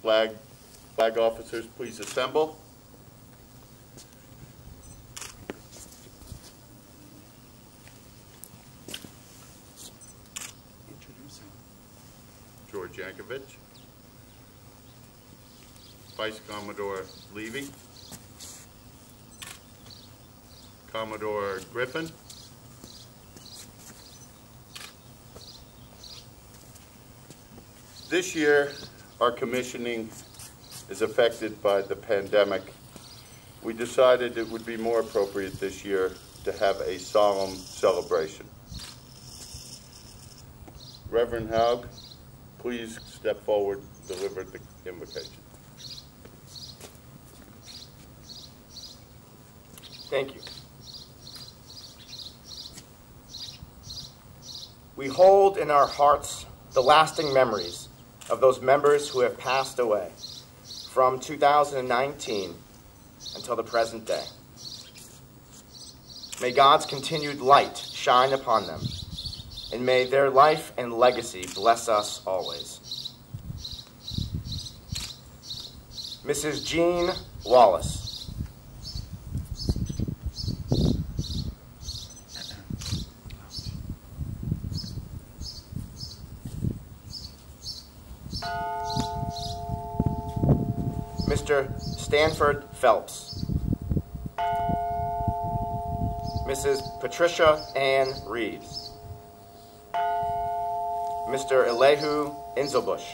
flag officers please assemble. George Yankovic, Vice Commodore Levy, Commodore Griffin, this year our commissioning is affected by the pandemic. We decided it would be more appropriate this year to have a solemn celebration. Reverend Haug, please step forward, deliver the invocation. Thank you. We hold in our hearts the lasting memories of those members who have passed away from 2019 until the present day. May God's continued light shine upon them, and may their life and legacy bless us always. Mrs. Jean Wallace. Mr. Stanford Phelps. Mrs. Patricia Ann Reeves. Mr. Elihu Inzelbush.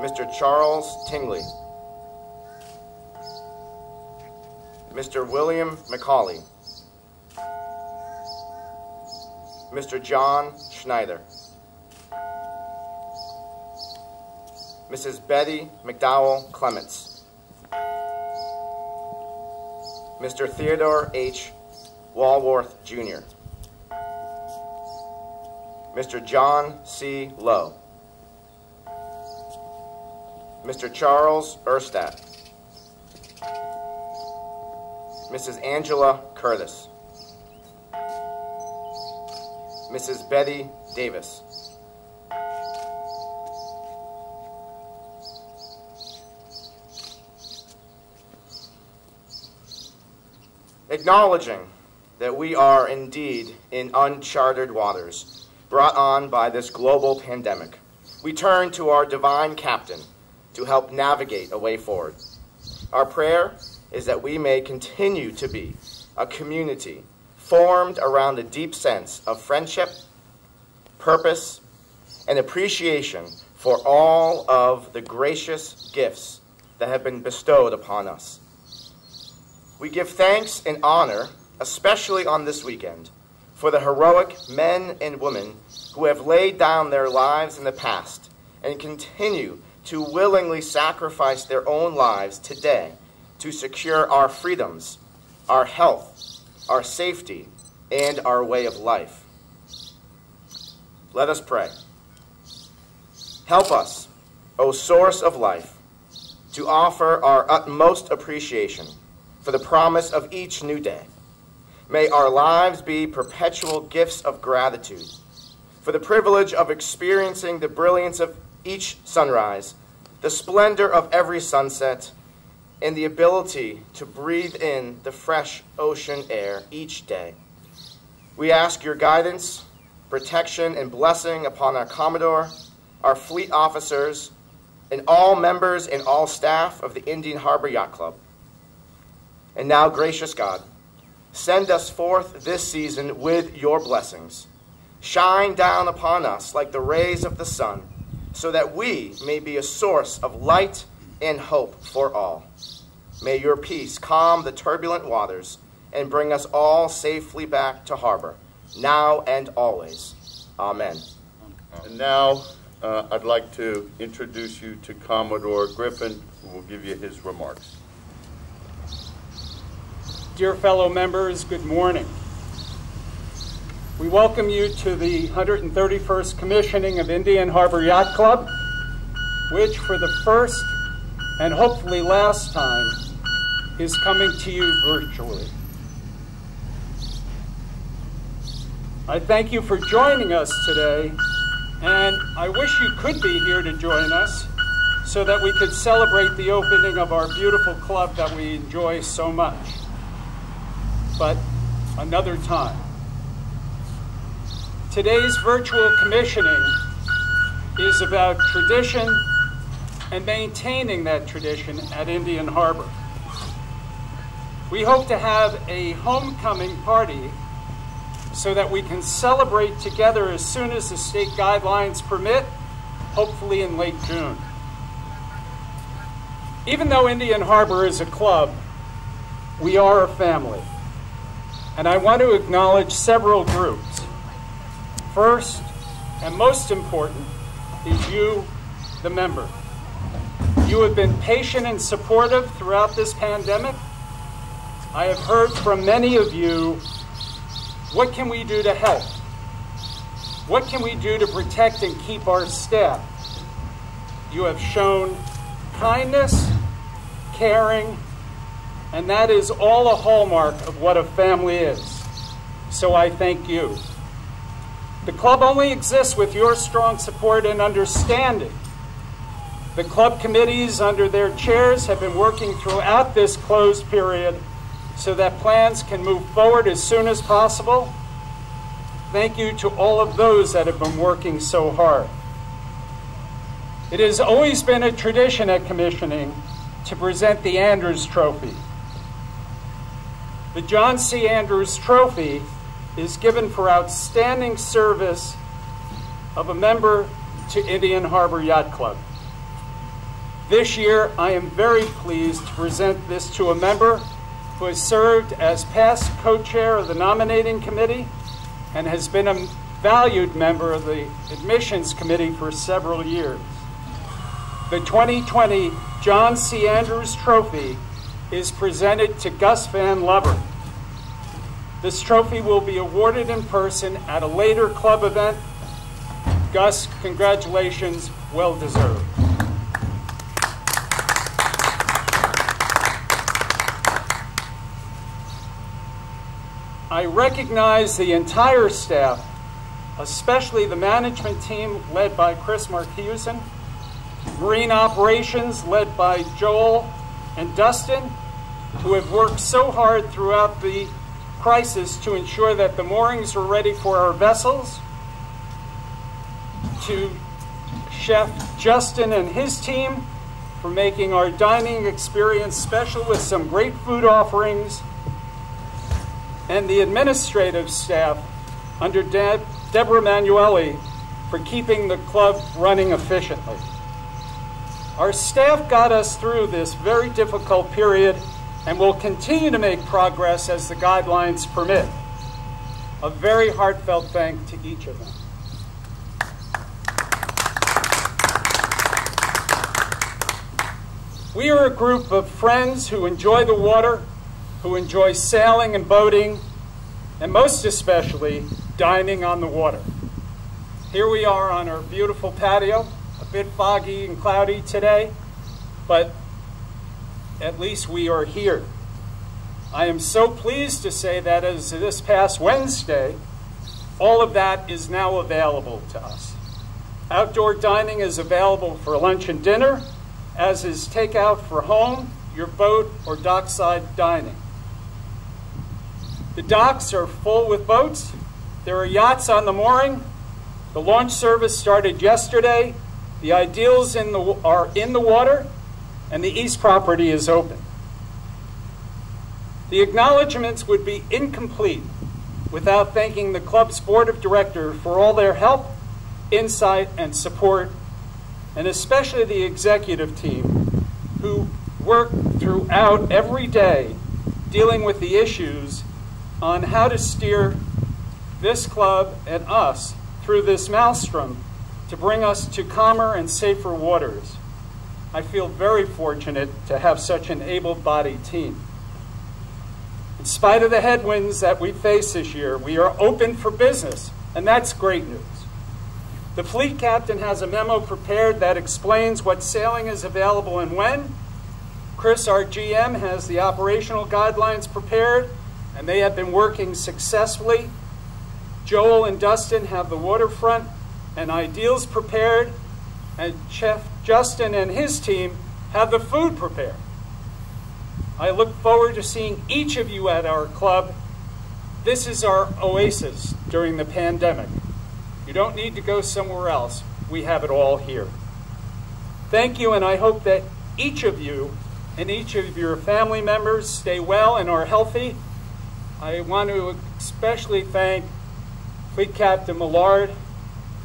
Mr. Charles Tingley. Mr. William McCauley. Mr. John Schneider. Mrs. Betty McDowell Clements. Mr. Theodore H. Walworth, Jr. Mr. John C. Lowe. Mr. Charles Erstat. Mrs. Angela Curtis. Mrs. Betty Davis. Acknowledging that we are indeed in uncharted waters brought on by this global pandemic, we turn to our divine captain to help navigate a way forward. Our prayer is that we may continue to be a community formed around a deep sense of friendship, purpose, and appreciation for all of the gracious gifts that have been bestowed upon us. We give thanks and honor, especially on this weekend, for the heroic men and women who have laid down their lives in the past and continue to willingly sacrifice their own lives today to secure our freedoms, our health, our safety, and our way of life. Let us pray. Help us, O source of life, to offer our utmost appreciation for the promise of each new day. May our lives be perpetual gifts of gratitude for the privilege of experiencing the brilliance of each sunrise, the splendor of every sunset, and the ability to breathe in the fresh ocean air each day. We ask your guidance, protection, and blessing upon our Commodore, our fleet officers, and all members and all staff of the Indian Harbor Yacht Club. And now, gracious God, send us forth this season with your blessings. Shine down upon us like the rays of the sun, so that we may be a source of light and hope for all. May your peace calm the turbulent waters and bring us all safely back to harbor, now and always. Amen. And now, I'd like to introduce you to Commodore Griffin, who will give you his remarks. Dear fellow members, good morning. We welcome you to the 131st Commissioning of Indian Harbor Yacht Club, which for the first and hopefully last time is coming to you virtually. I thank you for joining us today And I wish you could be here to join us so that we could celebrate the opening of our beautiful club that we enjoy so much. But another time. Today's virtual commissioning is about tradition and maintaining that tradition at Indian Harbor. We hope to have a homecoming party so that we can celebrate together as soon as the state guidelines permit, hopefully in late June. Even though Indian Harbor is a club, we are a family. And I want to acknowledge several groups. First, and most important, is you, the member. You have been patient and supportive throughout this pandemic. I have heard from many of you, what can we do to help? What can we do to protect and keep our staff? You have shown kindness, caring, and that is all a hallmark of what a family is. So I thank you. The club only exists with your strong support and understanding. The club committees under their chairs have been working throughout this closed period so that plans can move forward as soon as possible. Thank you to all of those that have been working so hard. It has always been a tradition at commissioning to present the Andrews Trophy. The John C. Andrews Trophy is given for outstanding service of a member to Indian Harbor Yacht Club. This year, I am very pleased to present this to a member who has served as past co-chair of the nominating committee and has been a valued member of the admissions committee for several years. The 2020 John C. Andrews Trophy is presented to Gus Van Lover. This trophy will be awarded in person at a later club event. Gus, congratulations, well deserved. I recognize the entire staff, especially the management team led by Chris Marcuson, Marine Operations led by Joel and Dustin, who have worked so hard throughout the crisis to ensure that the moorings are ready for our vessels, to Chef Justin and his team for making our dining experience special with some great food offerings, and the administrative staff under Deborah Manueli for keeping the club running efficiently. Our staff got us through this very difficult period and will continue to make progress as the guidelines permit. A very heartfelt thank to each of them. We are a group of friends who enjoy the water, who enjoy sailing and boating, and most especially, dining on the water. Here we are on our beautiful patio, a bit foggy and cloudy today, but at least we are here. I am so pleased to say that as this past Wednesday, all of that is now available to us. Outdoor dining is available for lunch and dinner, as is takeout for home, your boat, or dockside dining. The docks are full with boats. There are yachts on the mooring. The launch service started yesterday. The Ideals are in the water, and the East property is open. The acknowledgments would be incomplete without thanking the club's board of directors for all their help, insight, and support, and especially the executive team who work throughout every day dealing with the issues on how to steer this club and us through this maelstrom to bring us to calmer and safer waters. I feel very fortunate to have such an able-bodied team. In spite of the headwinds that we face this year, we are open for business, and that's great news. The fleet captain has a memo prepared that explains what sailing is available and when. Chris, our GM, has the operational guidelines prepared, and they have been working successfully. Joel and Dustin have the waterfront and ideals prepared, and Chef Justin and his team have the food prepared. I look forward to seeing each of you at our club. This is our oasis during the pandemic. You don't need to go somewhere else. We have it all here. Thank you, and I hope that each of you and each of your family members stay well and are healthy. I want to especially thank Fleet Captain Millard,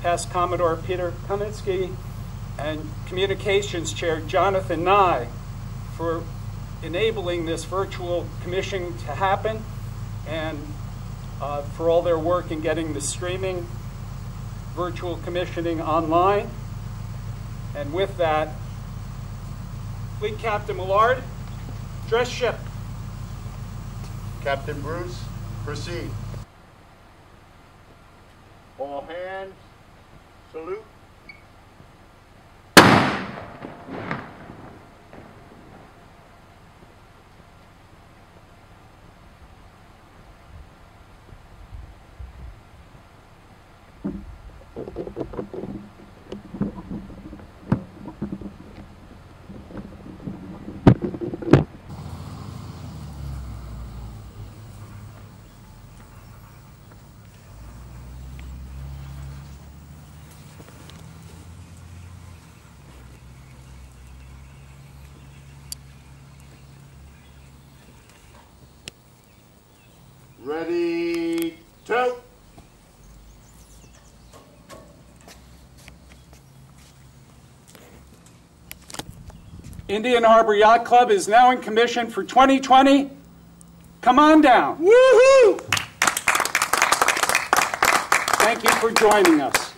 Past Commodore Peter Kaminsky, and Communications Chair Jonathan Nye for enabling this virtual commissioning to happen, and for all their work in getting the streaming virtual commissioning online. And with that, Fleet Captain Millard, dress ship. Captain Bruce, proceed. All hands, salute. Ready, to. Indian Harbor Yacht Club is now in commission for 2020. Come on down. Woohoo! Thank you for joining us.